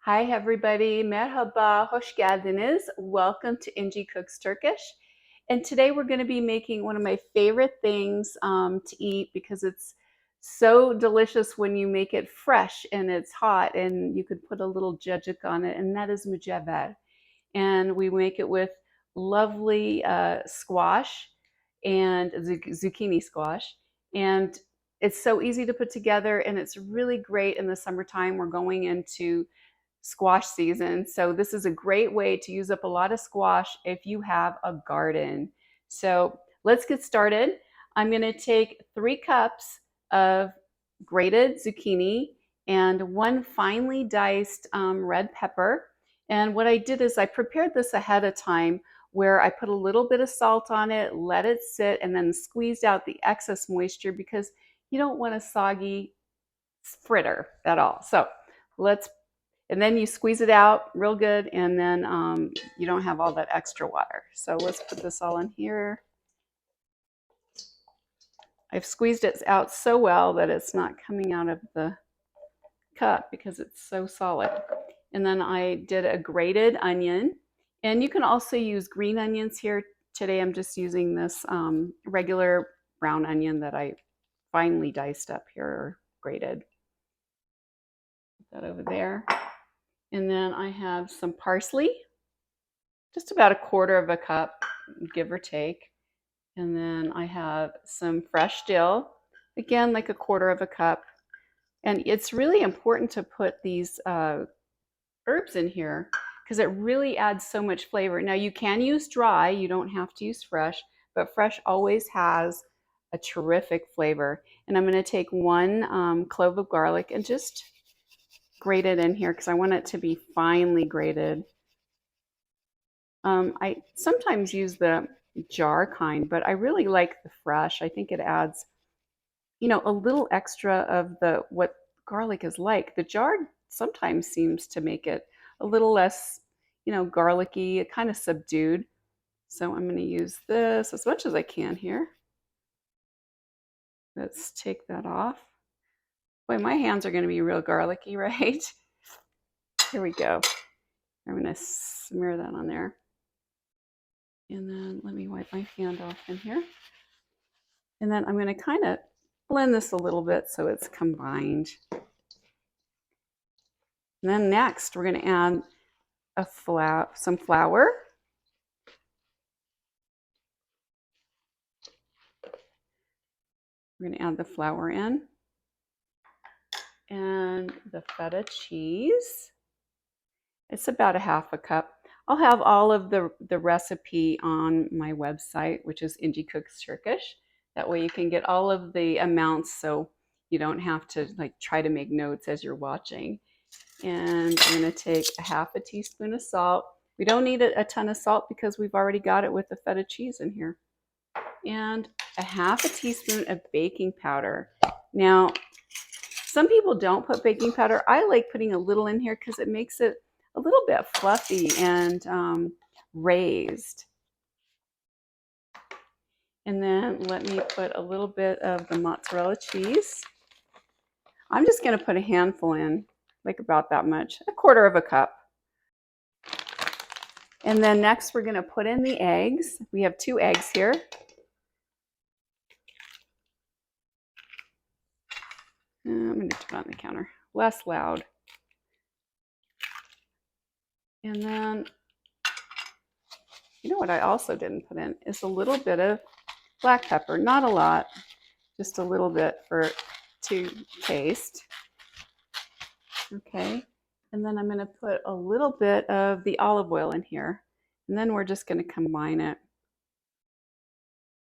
Hi everybody, merhaba, hoş geldiniz. Welcome to Inci Cooks Turkish. And today we're going to be making one of my favorite things to eat because it's so delicious when you make it fresh and it's hot and you could put a little jajik on it, and that is mucver. And we make it with lovely squash and zucchini squash. And it's so easy to put together and it's really great in the summertime. We're going into squash season. So this is a great way to use up a lot of squash if you have a garden. So let's get started. I'm going to take 3 cups of grated zucchini and 1 finely diced red pepper. And what I did is I prepared this ahead of time where I put a little bit of salt on it, let it sit, and then squeezed out the excess moisture because you don't want a soggy fritter at all. So and then you squeeze it out real good, and then you don't have all that extra water. So let's put this all in here. I've squeezed it out so well that it's not coming out of the cup because it's so solid. And then I did a grated onion, and you can also use green onions here. Today I'm just using this regular brown onion that I finely diced up here, or grated. Put that over there. And then I have some parsley, just about 1/4 of a cup, give or take. And then I have some fresh dill, again, like 1/4 of a cup. And it's really important to put these herbs in here because it really adds so much flavor. Now you can use dry, you don't have to use fresh, but fresh always has a terrific flavor. And I'm going to take 1 clove of garlic and just grate it in here because I want it to be finely grated. I sometimes use the jar kind, but I really like the fresh. I think it adds, a little extra of what garlic is like. The jar sometimes seems to make it a little less, garlicky, kind of subdued. So I'm going to use this as much as I can here. Let's take that off. Boy, my hands are going to be real garlicky, right? Here we go. I'm going to smear that on there. And then let me wipe my hand off in here. And then I'm going to kind of blend this a little bit so it's combined. And then next, we're going to add some flour. We're going to add the flour in. And the feta cheese. It's about 1/2 cup. I'll have all of the recipe on my website, which is Inci Cooks Turkish. That way you can get all of the amounts so you don't have to try to make notes as you're watching. And I'm going to take 1/2 teaspoon of salt. We don't need a ton of salt because we've already got it with the feta cheese in here. And 1/2 teaspoon of baking powder. Now, some people don't put baking powder. I like putting a little in here because it makes it a little bit fluffy and raised. And then let me put a little bit of the mozzarella cheese. I'm just going to put a handful in, like about that much, 1/4 of a cup. And then next we're going to put in the eggs. We have 2 eggs here. I'm going to put it on the counter, less loud. And then, what I also didn't put in is a little bit of black pepper, not a lot, just a little bit to taste. Okay, and then I'm going to put a little bit of the olive oil in here, and then we're just going to combine it.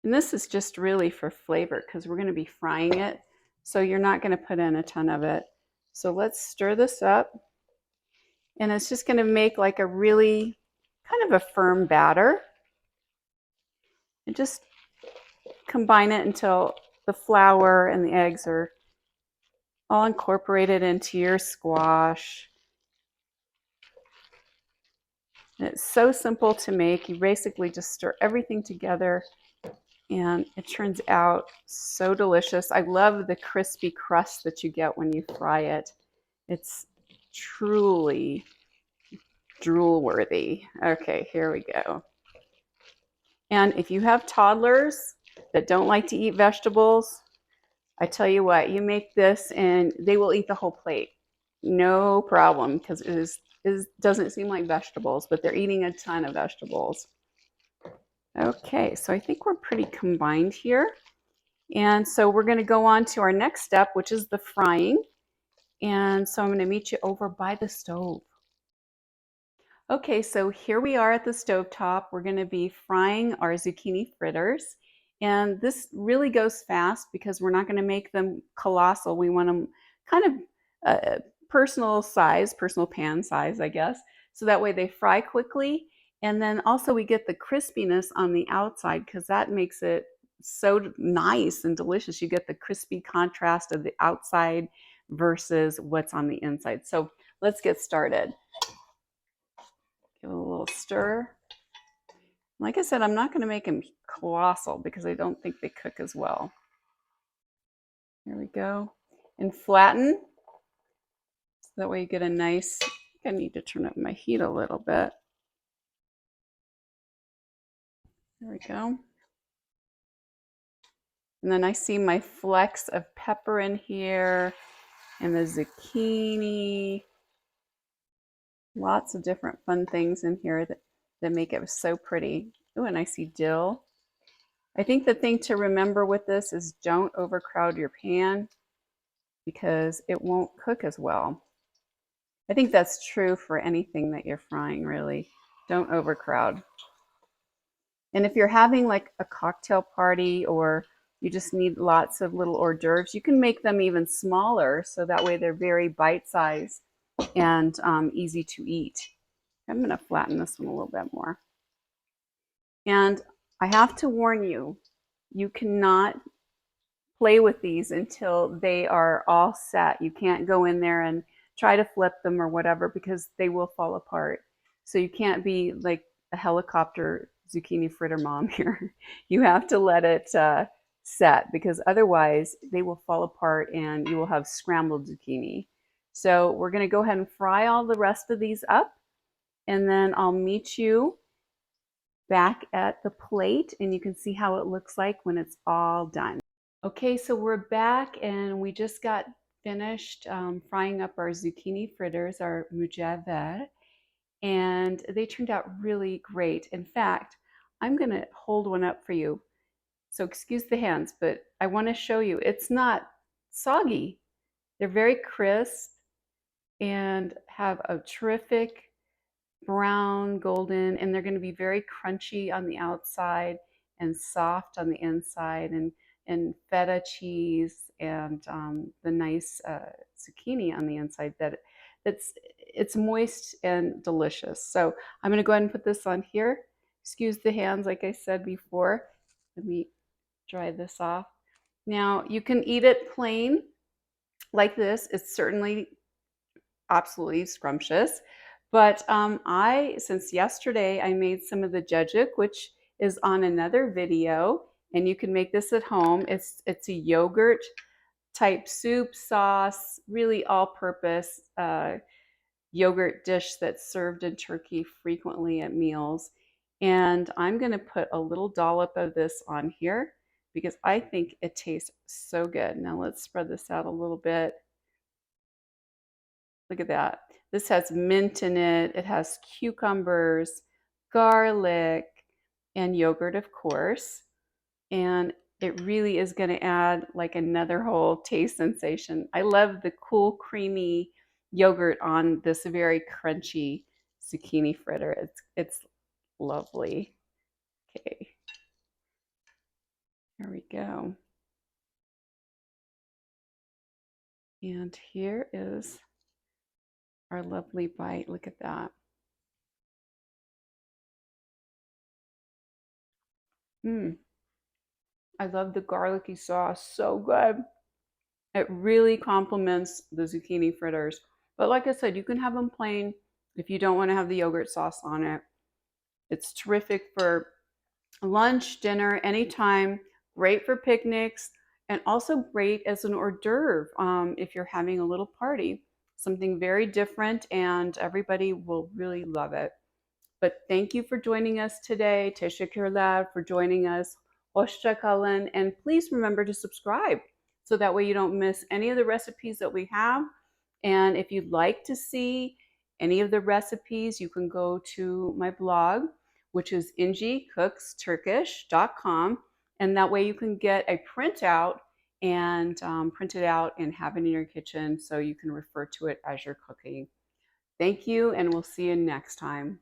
And this is just really for flavor because we're going to be frying it, so you're not going to put in a ton of it. So let's stir this up, and it's just going to make like a really kind of a firm batter. And just combine it until the flour and the eggs are all incorporated into your squash. And it's so simple to make. You basically just stir everything together and it turns out so delicious. I love the crispy crust that you get when you fry it. It's truly drool worthy. Okay, here we go. And if you have toddlers that don't like to eat vegetables, I tell you what, you make this and they will eat the whole plate. No problem, because it doesn't seem like vegetables, but they're eating a ton of vegetables. Okay, so I think we're pretty combined here. And so we're going to go on to our next step, which is the frying. And so I'm going to meet you over by the stove. Okay, so here we are at the stovetop. We're going to be frying our zucchini fritters. And this really goes fast because we're not going to make them colossal. We want them kind of personal size, personal pan size, I guess. So that way they fry quickly. And then also we get the crispiness on the outside because that makes it so nice and delicious. You get the crispy contrast of the outside versus what's on the inside. So let's get started. Give it a little stir. Like I said, I'm not going to make them colossal because I don't think they cook as well. Here we go. And flatten. So that way you get a nice, I need to turn up my heat a little bit. There we go. And then I see my flecks of pepper in here and the zucchini. Lots of different fun things in here that make it so pretty. Oh, and I see dill. I think the thing to remember with this is don't overcrowd your pan because it won't cook as well. I think that's true for anything that you're frying, really. Don't overcrowd. And if you're having like a cocktail party or you just need lots of little hors d'oeuvres, you can make them even smaller so that way they're very bite-sized and easy to eat. I'm going to flatten this one a little bit more. And I have to warn you, you cannot play with these until they are all set. You can't go in there and try to flip them or whatever because they will fall apart. So you can't be like a helicopter zucchini fritter mom here. You have to let it set because otherwise they will fall apart and you will have scrambled zucchini. So we're going to go ahead and fry all the rest of these up and then I'll meet you back at the plate and you can see how it looks like when it's all done. Okay, so we're back and we just got finished frying up our zucchini fritters, our Mucver, and they turned out really great. In fact, I'm going to hold one up for you. So excuse the hands, but I want to show you. It's not soggy. They're very crisp and have a terrific brown, golden, and they're going to be very crunchy on the outside and soft on the inside, and feta cheese and the nice zucchini on the inside. It's moist and delicious. So I'm going to go ahead and put this on here. Excuse the hands, like I said before. Let me dry this off. Now you can eat it plain like this. It's certainly absolutely scrumptious. But since yesterday, I made some of the jajik, which is on another video, and you can make this at home. It's a yogurt type soup, sauce, really all-purpose yogurt dish that's served in Turkey frequently at meals. And I'm going to put a little dollop of this on here because I think it tastes so good. Now let's spread this out a little bit. Look at that. This has mint in it. It has cucumbers, garlic, and yogurt, of course. And it really is going to add like another whole taste sensation. I love the cool, creamy yogurt on this very crunchy zucchini fritter. It's lovely. Okay, here we go. And here is our lovely bite. Look at that. I love the garlicky sauce. So good. It really complements the zucchini fritters. But like I said, you can have them plain if you don't want to have the yogurt sauce on it. It's terrific for lunch, dinner, anytime. Great for picnics and also great as an hors d'oeuvre if you're having a little party. something very different, and everybody will really love it. But thank you for joining us today. Teşekkürler for joining us. Hoşça kalın. And please remember to subscribe so that way you don't miss any of the recipes that we have. And if you'd like to see any of the recipes, you can go to my blog, which is incikookstturkish.com. And that way you can get a printout and print it out and have it in your kitchen so you can refer to it as you're cooking. Thank you, and we'll see you next time.